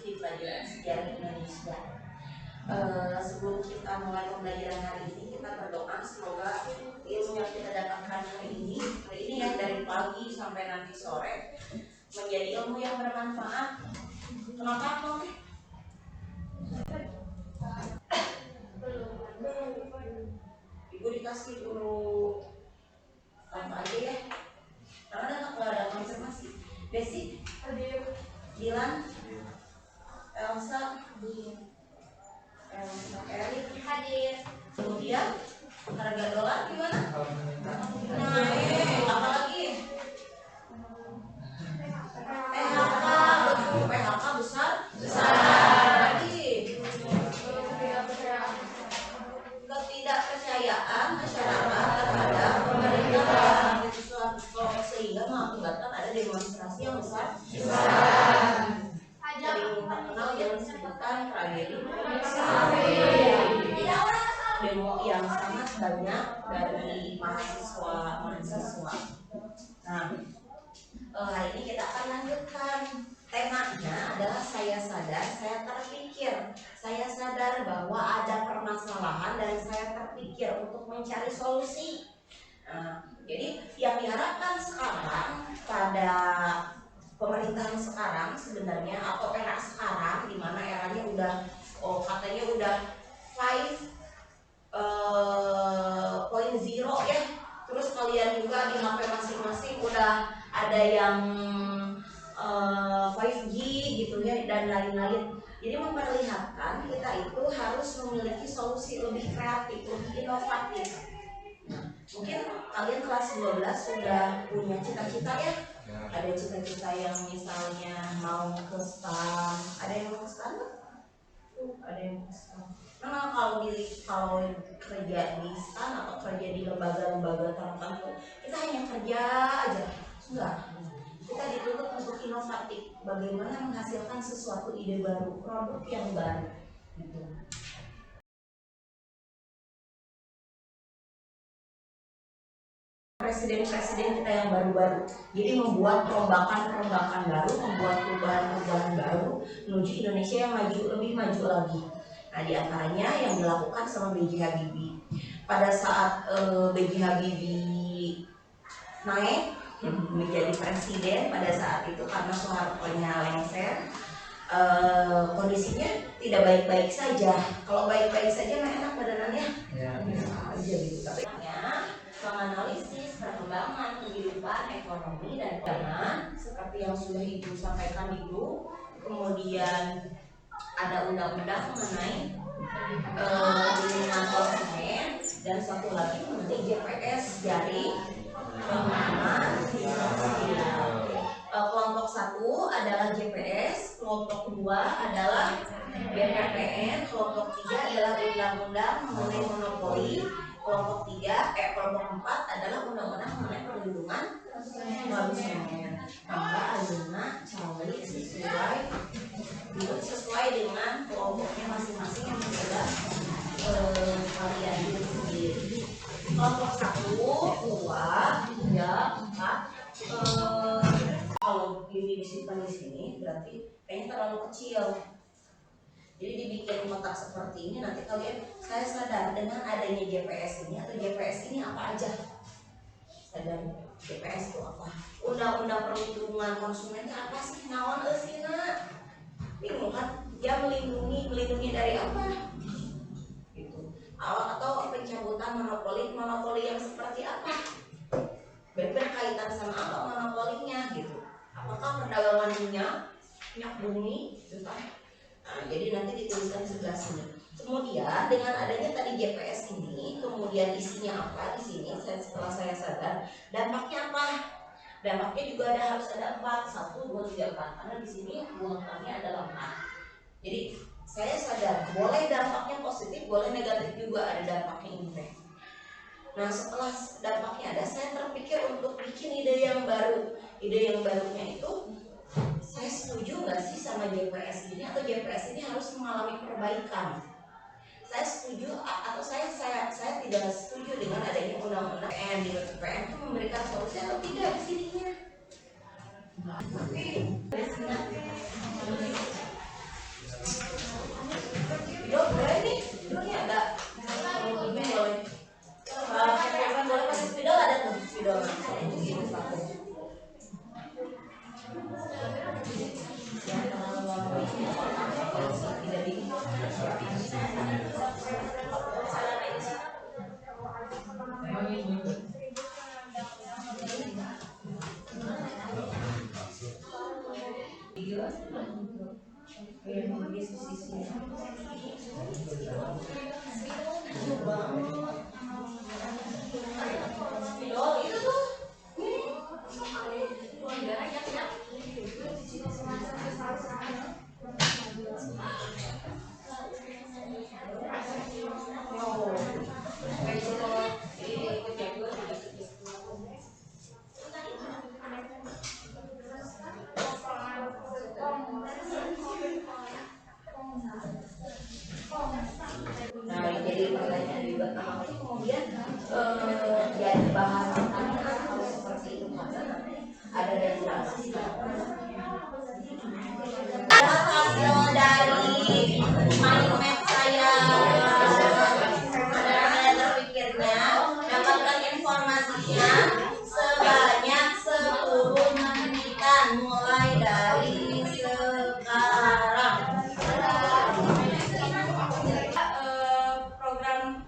di pelajaran sejarah Indonesia. Sebelum kita mulai pembelajaran hari ini, kita berdoa semoga ilmu yang kita dapatkan hari ini ya dari pagi sampai nanti sore menjadi ilmu yang bermanfaat. Kenapa kok? Ibu dikasih dulu apa aja ya? Karena ada konfirmasi. Basic, Dilan, Elsa, Erik hadir. Kemudian harga dolar gimana? Naik. Apalagi? PHK, betul. PHK besar. Lagi. Ketidakpercayaan masyarakat terhadap pemerintah sehingga mengakibatkan ada demonstrasi yang besar. Sering terkenal yang disebutkan tragedi demo yang sangat banyak dari mahasiswa. Nah, hari ini kita akan lanjutkan. Temanya adalah saya sadar, saya terpikir. Saya sadar bahwa ada permasalahan dan saya terpikir untuk mencari solusi. Jadi yang diharapkan sekarang pada pemerintahan sekarang sebenarnya atau era sekarang di mana eranya udah katanya udah 5.0 ya. Terus kalian juga di HP masing-masing udah ada yang 5G gitu ya dan lain-lain. Jadi memperlihatkan kita itu harus memiliki solusi lebih kreatif, lebih inovatif. Mungkin kalian kelas 12 sudah punya cita-cita ya. Ada cita-cita yang misalnya mau ke STAN. Ada yang mau ke STAN? Ada yang ke STAN. Nah, kalau kerja di STAN atau kerja di lembaga-lembaga tertentu, kita hanya kerja aja. Enggak. Kita dituntut untuk inovatif. Bagaimana menghasilkan sesuatu ide baru, produk yang baru. Gitu. Presiden-presiden kita yang baru-baru, jadi membuat perombakan baru, membuat perubahan baru menuju Indonesia yang lebih maju lagi. Nah, diantaranya yang dilakukan sama B.J. Habibie. Pada saat B.J. Habibie naik menjadi presiden pada saat itu karena Soeharto-nya lengser, kondisinya tidak baik-baik saja. Kalau baik-baik saja enak badanannya, aja gitu. Tapi menganalisis perkembangan kehidupan ekonomi dan keuangan seperti yang sudah Ibu sampaikan Ibu. Kemudian ada undang-undang mengenai perlindungan konsumen dan satu lagi mengenai JPS jaring pengaman finansial. Kelompok 1 adalah JPS, kelompok 2 adalah BPPN, kelompok 3 adalah undang-undang mengenai monopoli. Kelompok 4 adalah undang-undang mengenai perlindungan konsumen. Maka ayeuna cari sesuai dengan kelompoknya masing-masing yang sudah kalian sendiri. Kelompok 1, 2, 3, 4. Kalau ini disimpan di sini berarti kayaknya terlalu kecil. Jadi dibikin kotak seperti ini, nanti kalian, saya sadar dengan adanya JPS ini atau JPS ini apa aja. Sadar JPS itu apa? Undang-undang perlindungan konsumen itu apa sih? Naon eusina? Bingung kan? Dia melindungi dari apa? Gitu. Atau pencabutan monopoli yang seperti apa? Berkaitan sama apa monopolinya gitu? Apakah perdagangan minyak bumi? Gitu kan? Nah, jadi nanti dituliskan di sebelah sini. Kemudian dengan adanya tadi JPS ini, kemudian isinya apa di sini? Setelah saya sadar, dampaknya apa? Dampaknya juga harus ada 4, 1, 2, 3, 4. Karena di sini urutannya adalah 4. Jadi saya sadar, boleh dampaknya positif, boleh negatif juga ada dampaknya ini. Nah, setelah dampaknya ada, saya terpikir untuk bikin ide yang baru. Ide yang barunya itu, saya setuju nggak sih sama JPS ini atau JPS ini harus mengalami perbaikan? Saya setuju atau saya tidak setuju dengan adanya undang-undang PN. Di PN itu memberikan solusi atau tidak di sininya? jadi bahan makanan kalau seperti itu karena ada regulasi. Hasil dari mind map saya berpikirnya dapatkan informasinya sebanyak 10 menitan mulai dari sekarang. Program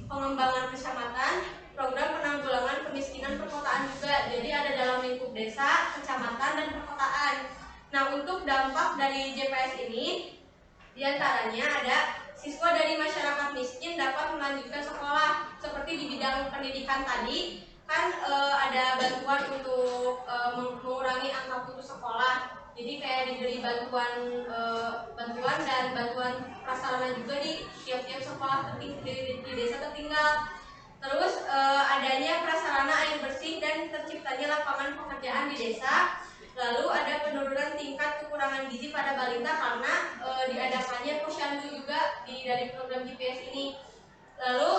pengembangan kecamatan, program penanggulangan kemiskinan perkotaan juga. Jadi ada dalam lingkup desa, kecamatan, dan perkotaan. Nah, untuk dampak dari JPS ini, diantaranya ada siswa dari masyarakat miskin dapat melanjutkan sekolah. Seperti di bidang pendidikan tadi, kan ada bantuan untuk mengurangi angka putus sekolah. Jadi kayak diberi bantuan dan bantuan prasarana juga di tiap-tiap sekolah di desa tertinggal. Terus adanya prasarana air bersih dan terciptanya lapangan pekerjaan di desa. Lalu ada penurunan tingkat kekurangan gizi pada balita karena diadakannya posyandu juga dari program GPS ini. Lalu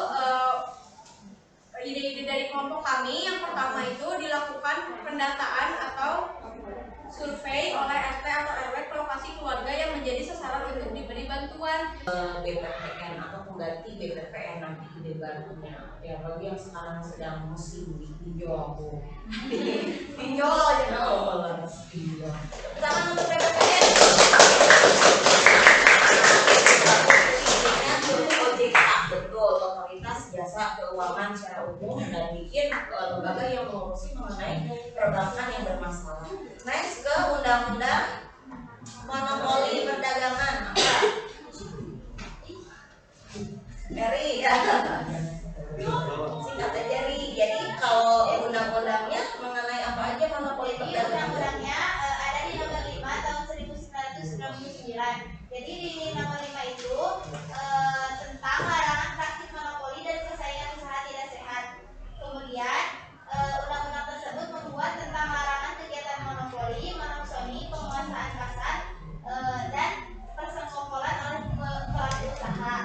ide-ide dari kelompok kami yang pertama itu dilakukan pendataan atau survei oleh RT atau RW ke lokasi keluarga yang menjadi sasaran untuk diberi bantuan. BPPN atau pengganti BPPN nanti ide barunya ya, bagi yang sekarang sedang musim pinjol aku pinjol aja pinjol misalkan untuk BPPN OJK, betul, otoritas jasa keuangan secara umum, dan bikin lembaga yang mengurusi mengenai perbankan yang bermasalah. Next ke undang-undang monopoli perdagangan. Apa? Eri ya. Singkat aja Ri. Jadi kalau undang-undangnya mengenai apa aja monopoli perdagangan? Undang-undangnya ada di nomor 5 tahun 1999. Jadi di nomor 5 itu tentang larangan praktik monopoli dan persaingan usaha tidak sehat. Kemudian undang-undang tersebut membuat tentang larangan kegiatan monopoli, monopsoni, penguasaan pasar dan persekongkolan oleh pelaku usaha.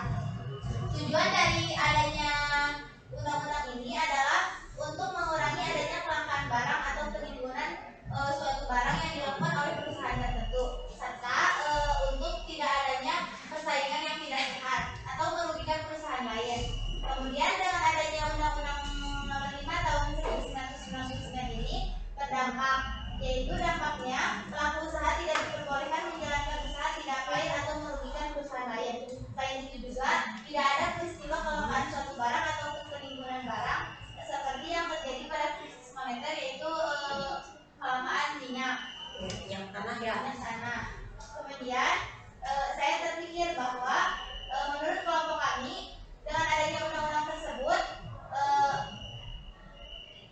Tujuan dari adanya undang-undang ini adalah untuk mengurangi adanya kelangkaan barang atau penimbunan suatu barang yang dilakukan oleh perusahaan tertentu, serta untuk tidak adanya persaingan yang tidak sehat atau merugikan perusahaan lain. Kemudian dengan adanya Undang-Undang Nomor 5 Tahun 1999 ini berdampak, yaitu dampaknya pelaku usaha tidak diperbolehkan menjalankan usaha tidak baik atau merugikan perusahaan lain. Selain itu juga tidak ada peristiwa kelangkaan suatu barang atau penimbunan barang seperti yang terjadi pada krisis moneter, yaitu kelangkaan minyak Tanah ya. tanah. Kemudian saya terpikir bahwa menurut kelompok kami dengan adanya undang-undang tersebut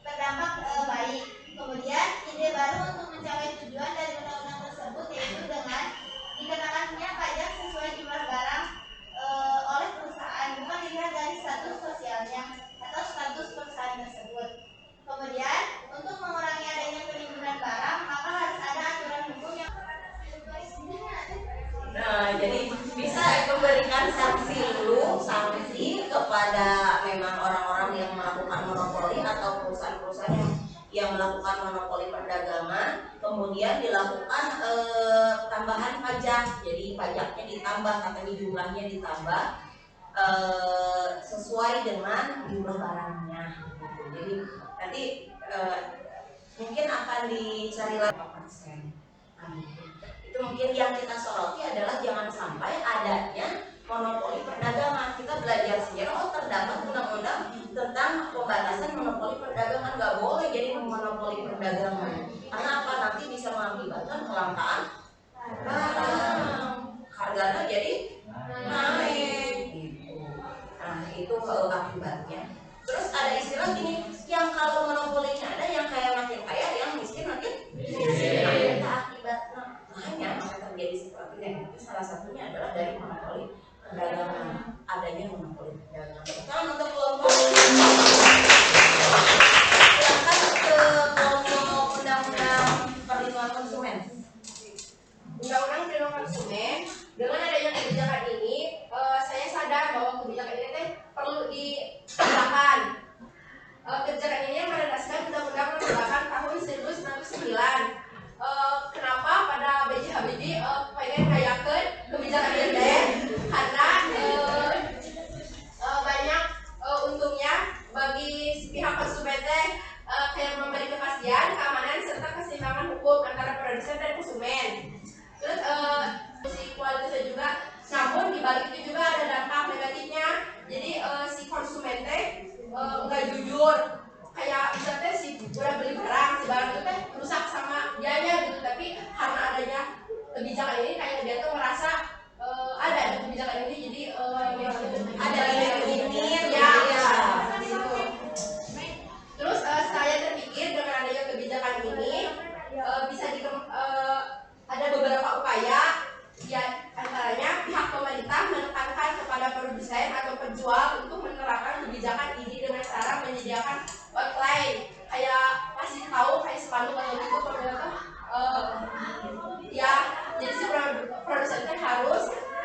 berdampak baik. Kemudian ide baru untuk mencapai tujuan dari undang-undang tersebut yaitu dengan dikenakannya pajak sesuai jumlah barang oleh perusahaan, bukan dilihat dari status sosialnya atau status perusahaan tersebut. Kemudian untuk mengurangi adanya penimbunan barang, maka harus ada aturan hukum yang Jadi bisa memberikan sanksi kepada memang orang-orang yang melakukan monopoli atau perusahaan-perusahaan yang melakukan monopoli perdagangan, kemudian dilakukan tambahan pajak. Jadi pajaknya ditambah, katanya jumlahnya ditambah sesuai dengan jumlah barangnya. Jadi nanti mungkin akan dicari lagi persen. Itu mungkin yang kita soroti adalah jangan sampai adanya monopoli perdagangan. Kita belajar sejarah, terdapat undang-undang tentang pembatasan monopoli perdagangan, nggak boleh jadi monopoli perdagangan. Karena apa? Nanti bisa mengakibatkan kelangkaan barang, harganya jadi naik. Nah itu akibatnya. Terus ada istilah gini, yang kalau monopolinya ada yang kaya makin kaya, yang miskin makin miskin. Akibatnya hanya terjadi seperti ini. Itu salah satunya adalah dari monopoli perdagangan, adanya monopoli perdagangan. Sekarang untuk kelompok silakan ke kelompok undang-undang perlindungan konsumen. Undang-undang perlindungan konsumen, dengan adanya kebijakan ini, saya sadar bahwa kebijakan ini perlu ditegakkan. tidur. Kayak misalnya si udah beli barang, si barang itu teh rusak sama dianya gitu, tapi karena adanya kebijakan ini kayak dia tuh merasa ada kebijakan ini, jadi ada ini ya, gitu. Terus saya terpikir dengan adanya kebijakan ini bisa ada beberapa upaya, ya antaranya pihak pemerintah menekankan kepada produsen atau penjual untuk menerapkan kebijakan ini dengan cara menyediakan outline, kayak kasih tahu kayak spanduk atau gitu pemerintah ya, jadi si produsen itu harus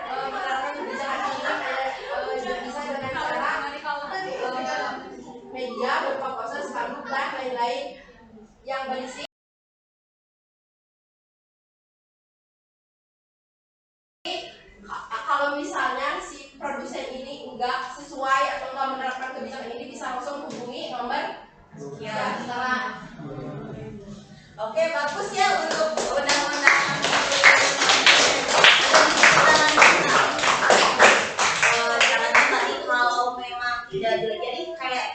menerapkan kebijakan ini kayak bisa dengan cara media berupa poster, spanduk dan lain-lain yang berisi kalau misalnya si produsen ini enggak sesuai atau enggak menerapkan kebijakan ini bisa langsung hubungi nomor ya setelah. Oke, bagus ya untuk undang-undang caranya tadi kalau memang tidak jadi kayak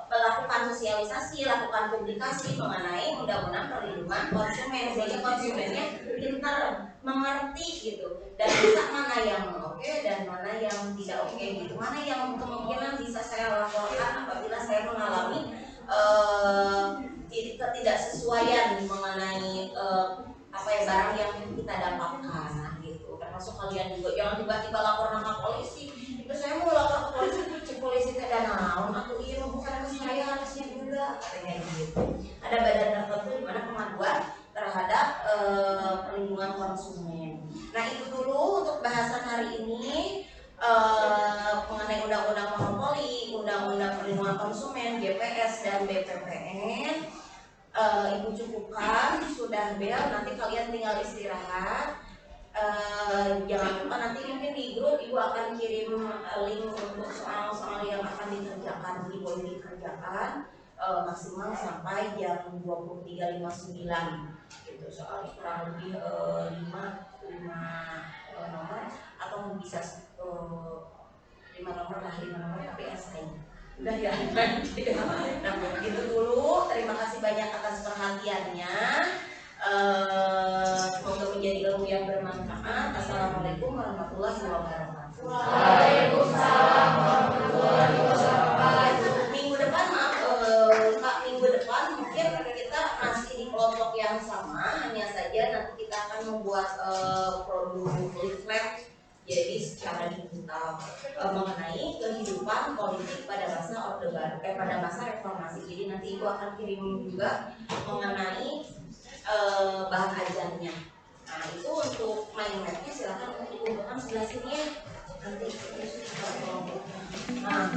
melakukan sosialisasi, lakukan publikasi mengenai undang-undang perlindungan konsumen sehingga konsumennya pintar mengerti gitu dan bisa mana yang oke dan mana yang tidak oke gitu, mana yang kemungkinan bisa saya laporkan apabila saya mengalami ketidaksesuaian mengenai apa ya barang yang kita dapatkan gitu. Termasuk kalian juga jangan tiba-tiba lapor nama polisi. Terus saya mau lapor ke polisi, cek polisi teh naon aku iya bukan ke saya harusnya juga katanya gitu. Ada badan tertentu di mana pengaduan terhadap perlindungan konsumen. Nah itu dulu untuk bahasan hari ini mengenai undang-undang monopoli, undang-undang perlindungan konsumen, GPS dan BPPN. Ibu cukupkan, sudah bel, nanti kalian tinggal istirahat. Jangan lupa nanti mungkin di grup ibu akan kirim link untuk soal-soal yang akan dikerjakan, boleh dikerjakan maksimal sampai jam 23.59 gitu, soal kurang lebih 5 nomor atau bisa 5 nomor lah, 5 nomor tapi essay udah ya. Nah itu dulu, terima kasih banyak atas perhatiannya, semoga menjadi ilmu yang bermanfaat. Assalamualaikum warahmatullahi wabarakatuh. Waalaikumsalam warahmatullahi wabarakatuh. Minggu depan minggu depan mungkin kita masih di kelompok yang sama, hanya saja nanti kita akan membuat produk leaflet jadi secara digital mengenai kehidupan politik pada masa Orde Baru, pada masa reformasi. Jadi nanti ibu akan kirim juga mengenai bahan ajarnya. Nah itu untuk mind mapnya silahkan untuk dikumpulkan sebelah sini ya. Nanti kita kelompoknya. Nah,